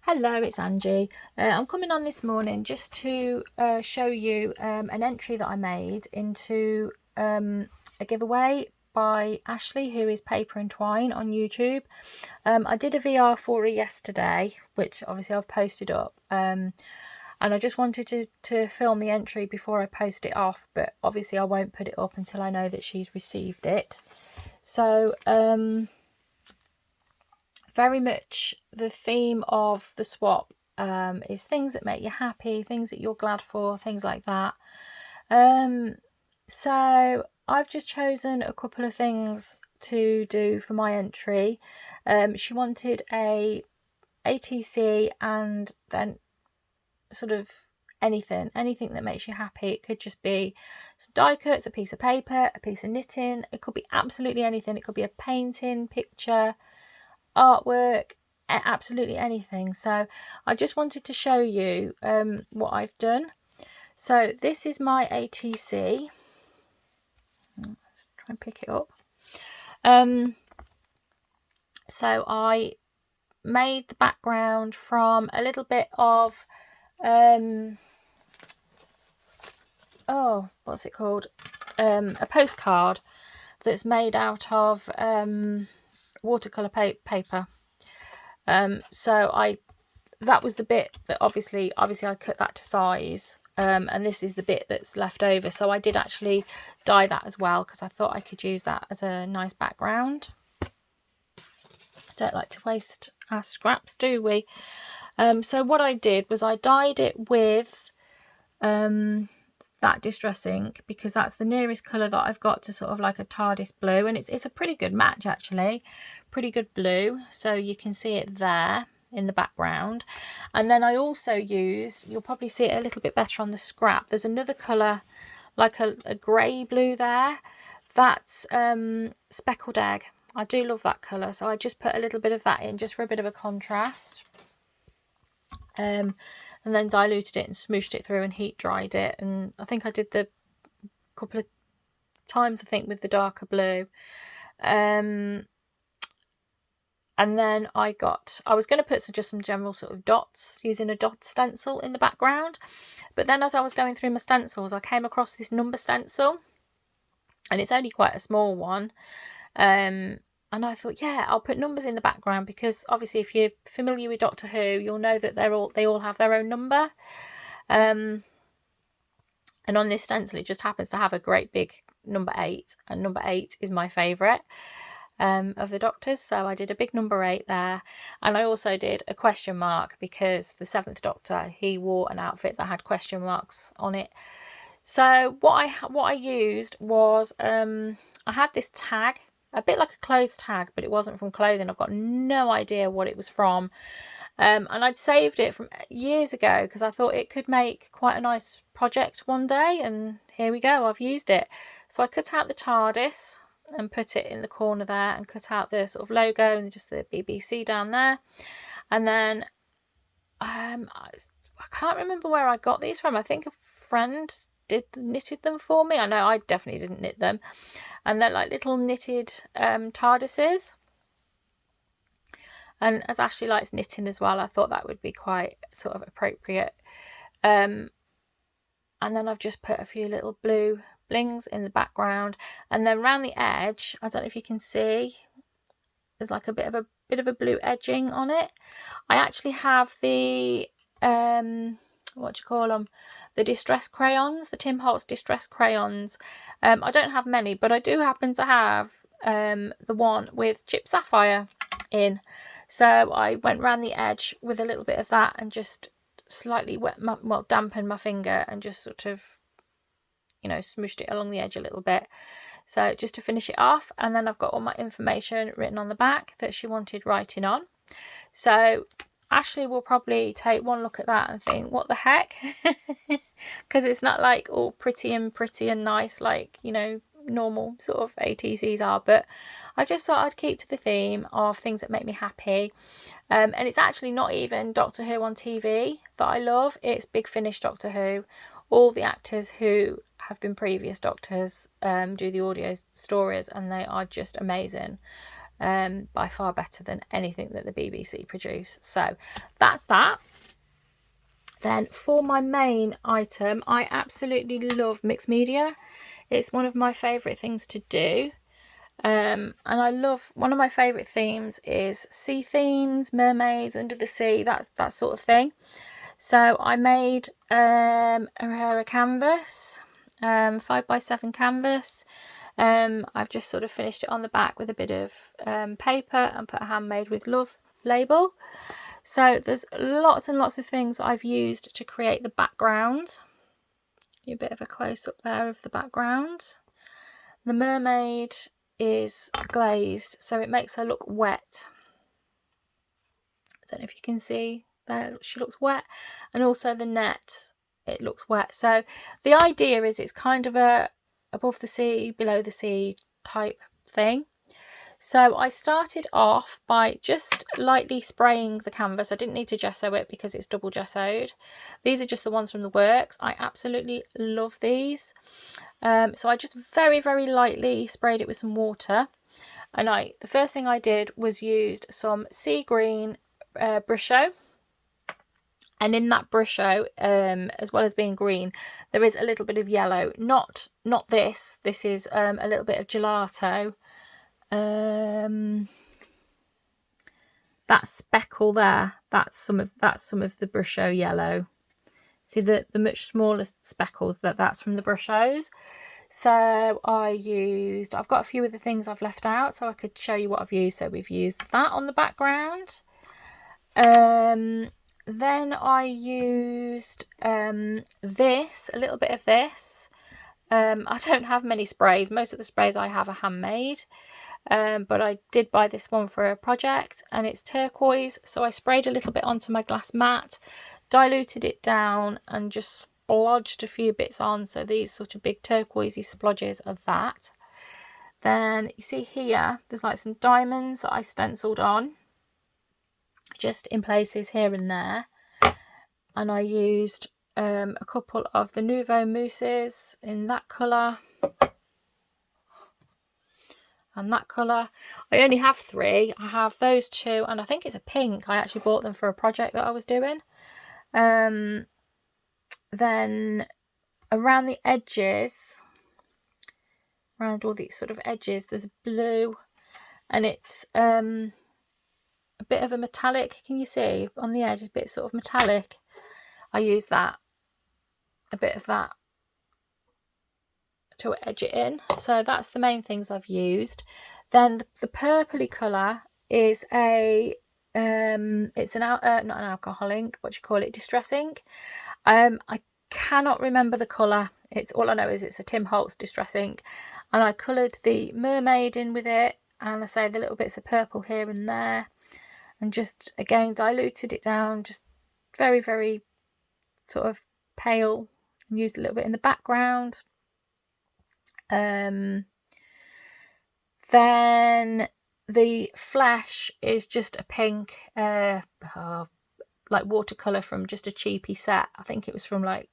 Hello, it's Angie. I'm coming on this morning just to show you an entry that I made into a giveaway by Ashley, who is Paper and Twine on YouTube. I did a VR for her yesterday, which obviously I've posted up. And I just wanted to film the entry before I post it off, but obviously I won't put it up until I know that she's received it. So very much the theme of the swap is things that make you happy, things that you're glad for, things like that. So I've just chosen a couple of things to do for my entry. She wanted a ATC and then sort of anything that makes you happy. It could just be some die cuts, a piece of paper, a piece of knitting. It could be absolutely anything. It could be a painting, picture, artwork, absolutely anything. So I just wanted to show you what I've done. So this is my ATC. Let's try and pick it up. So I made the background from a little bit of what's it called, a postcard that's made out of watercolor paper. So that was the bit that obviously I cut that to size, and this is the bit that's left over. So I did actually dye that as well because I thought I could use that as a nice background. Don't like to waste our scraps, do we? So what I did was I dyed it with that distress ink because that's the nearest colour that I've got to sort of like a TARDIS blue, and it's a pretty good match actually, pretty good blue. So you can see it there in the background. And then I also use, you'll probably see it a little bit better on the scrap, there's another colour like a grey blue there, that's speckled egg. I do love that colour, so I just put a little bit of that in just for a bit of a contrast. And then diluted it and smooshed it through and heat dried it. And I think I did the couple of times, I think, with the darker blue. And then I was going to put just some general sort of dots using a dot stencil in the background. But then as I was going through my stencils, I came across this number stencil, and it's only quite a small one. And I thought, yeah, I'll put numbers in the background because obviously if you're familiar with Doctor Who, you'll know that they all have their own number. And on this stencil, it just happens to have a great big number 8, and number 8 is my favourite of the Doctors. So I did a big number 8 there, and I also did a question mark because the 7th Doctor, he wore an outfit that had question marks on it. So what I used was I had this tag, a bit like a clothes tag, but it wasn't from clothing. I've got no idea what it was from. And I'd saved it from years ago because I thought it could make quite a nice project one day, and here we go, I've used it. So I cut out the TARDIS and put it in the corner there, and cut out the sort of logo and just the BBC down there. And then I can't remember where I got these from. I think a friend knitted them for me. I know I definitely didn't knit them. And they're like little knitted TARDISes. And as Ashley likes knitting as well, I thought that would be quite sort of appropriate. And then I've just put a few little blue blings in the background, and then around the edge, I don't know if you can see, there's like a bit of a blue edging on it. I actually have the what do you call them, the distress crayons, the Tim Holtz distress crayons. I don't have many, but I do happen to have the one with Chip Sapphire in. So I went around the edge with a little bit of that and just slightly dampened my finger and just sort of, smooshed it along the edge a little bit. So just to finish it off, and then I've got all my information written on the back that she wanted writing on. So Ashley will probably take one look at that and think, what the heck? Because it's not like all pretty and nice like, normal sort of ATCs are. But I just thought I'd keep to the theme of things that make me happy. And it's actually not even Doctor Who on TV that I love. It's Big Finish Doctor Who. All the actors who have been previous Doctors do the audio stories, and they are just amazing. by far better than anything that the BBC produce. So that's that. Then for my main item, I absolutely love mixed media. It's one of my favourite things to do. And I love, one of my favourite themes is sea themes, mermaids, under the sea, that sort of thing. So I made a canvas, 5x7 canvas. I've just sort of finished it on the back with a bit of paper and put a handmade with love label. So there's lots and lots of things I've used to create the background. A bit of a close-up there of the background. The mermaid is glazed, so it makes her look wet. I don't know if you can see there, she looks wet. And also the net, it looks wet. So the idea is it's kind of a above the sea, below the sea type thing. So I started off by just lightly spraying the canvas. I didn't need to gesso it because it's double gessoed. These are just the ones from the works. I absolutely love these. So I just very, very lightly sprayed it with some water. And the first thing I did was used some sea green Brusho. And in that Brusho, as well as being green, there is a little bit of yellow. Not this. This is a little bit of gelato. That speckle there, that's some of the Brusho yellow. See the much smaller speckles, that's from the Brushos. So I've got a few of the things I've left out so I could show you what I've used. So we've used that on the background. Then I used this, a little bit of this. I don't have many sprays. Most of the sprays I have are handmade. But I did buy this one for a project, and it's turquoise, so I sprayed a little bit onto my glass mat, diluted it down, and just splodged a few bits on. So these sort of big turquoisey splodges are that. Then you see here there's like some diamonds that I stenciled on just in places here and there, and I used a couple of the Nouveau Mousses in that colour and that colour. I only have 3. I have those 2, and I think it's a pink. I actually bought them for a project that I was doing. Then around the edges, around all these sort of edges, there's blue, and it's a bit of a metallic. Can you see on the edge, a bit sort of metallic? I use that, a bit of that, to edge it in. So that's the main things I've used. Then the purpley colour is it's not an alcohol ink, what do you call it, distress ink. I cannot remember the colour. It's all I know is it's a Tim Holtz distress ink, and I coloured the mermaid in with it, and I say the little bits of purple here and there, and just again diluted it down, just very, very sort of pale, and used a little bit in the background. Then the flesh is just a pink like watercolour from just a cheapy set. I think it was from like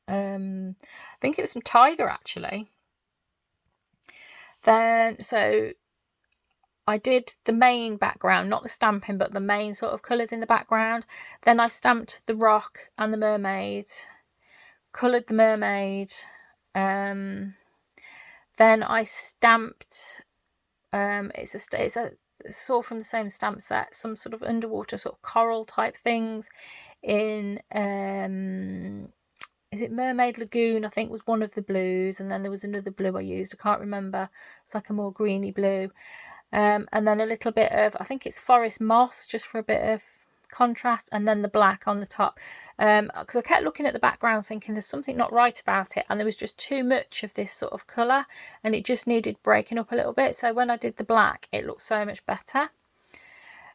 I think it was from Tiger actually. Then so I did the main background, not the stamping, but the main sort of colours in the background. Then I stamped the rock and the mermaid, coloured the mermaid. Then I stamped, it's all from the same stamp set, some sort of underwater sort of coral type things in, is it Mermaid Lagoon, I think was one of the blues, and then there was another blue I used, I can't remember, it's like a more greeny blue, and then a little bit of, I think it's Forest Moss, just for a bit of contrast, and then the black on the top, because I kept looking at the background thinking there's something not right about it, and there was just too much of this sort of colour, and it just needed breaking up a little bit. So when I did the black, it looked so much better.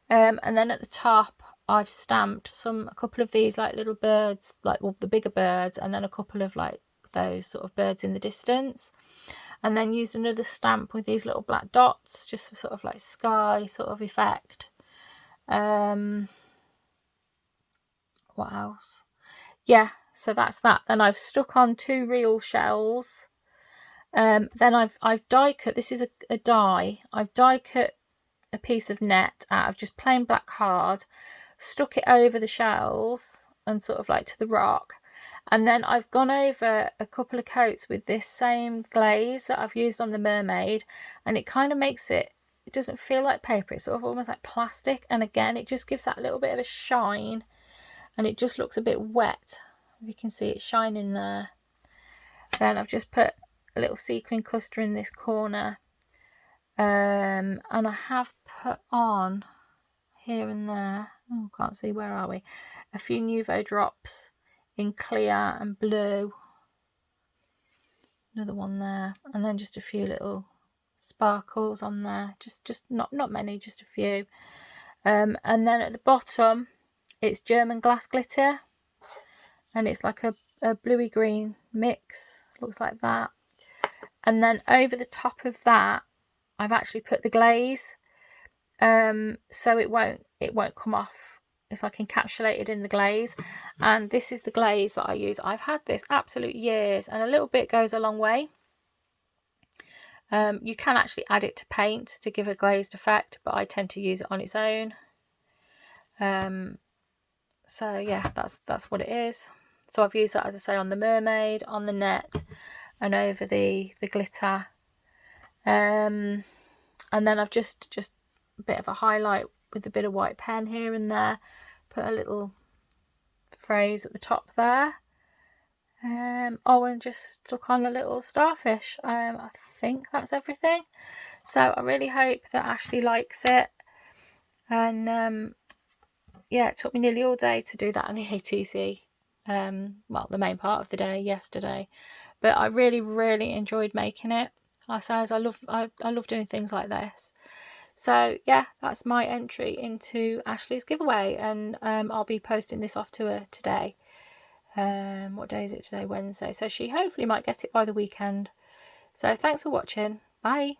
And then at the top I've stamped a couple of these like little birds, like, well, the bigger birds, and then a couple of like those sort of birds in the distance, and then used another stamp with these little black dots just for sort of like sky sort of effect. What else? Yeah, so that's that. Then I've stuck on 2 real shells Then I've die cut, this is a die, I've die cut a piece of net out of just plain black card, stuck it over the shells and sort of like to the rock, and then I've gone over a couple of coats with this same glaze that I've used on the mermaid, and it kind of makes it doesn't feel like paper, it's sort of almost like plastic, and again it just gives that little bit of a shine, and it just looks a bit wet. You can see it shining there. Then I've just put a little sequin cluster in this corner, and I have put on here and there, oh, can't see, where are we, a few Nuvo drops in clear and blue, another one there, and then just a few little sparkles on there, just not many, just a few. And then at the bottom it's German glass glitter, and it's like a bluey green mix, looks like that. And then over the top of that I've actually put the glaze, so it won't come off. It's like encapsulated in the glaze, and this is the glaze that I use. I've had this absolute years, and a little bit goes a long way. You can actually add it to paint to give a glazed effect, but I tend to use it on its own. So yeah, that's what it is. So I've used that, as I say, on the mermaid, on the net, and over the glitter. And then I've just a bit of a highlight with a bit of white pen here and there, put a little phrase at the top there. Oh, and just stuck on a little starfish. I think that's everything. So I really hope that Ashley likes it. And yeah, it took me nearly all day to do that on the ATC. Well, the main part of the day yesterday, but I really enjoyed making it. I love doing things like this. So yeah, that's my entry into Ashley's giveaway, and I'll be posting this off to her today. What day is it today? Wednesday. So she hopefully might get it by the weekend. So thanks for watching. Bye.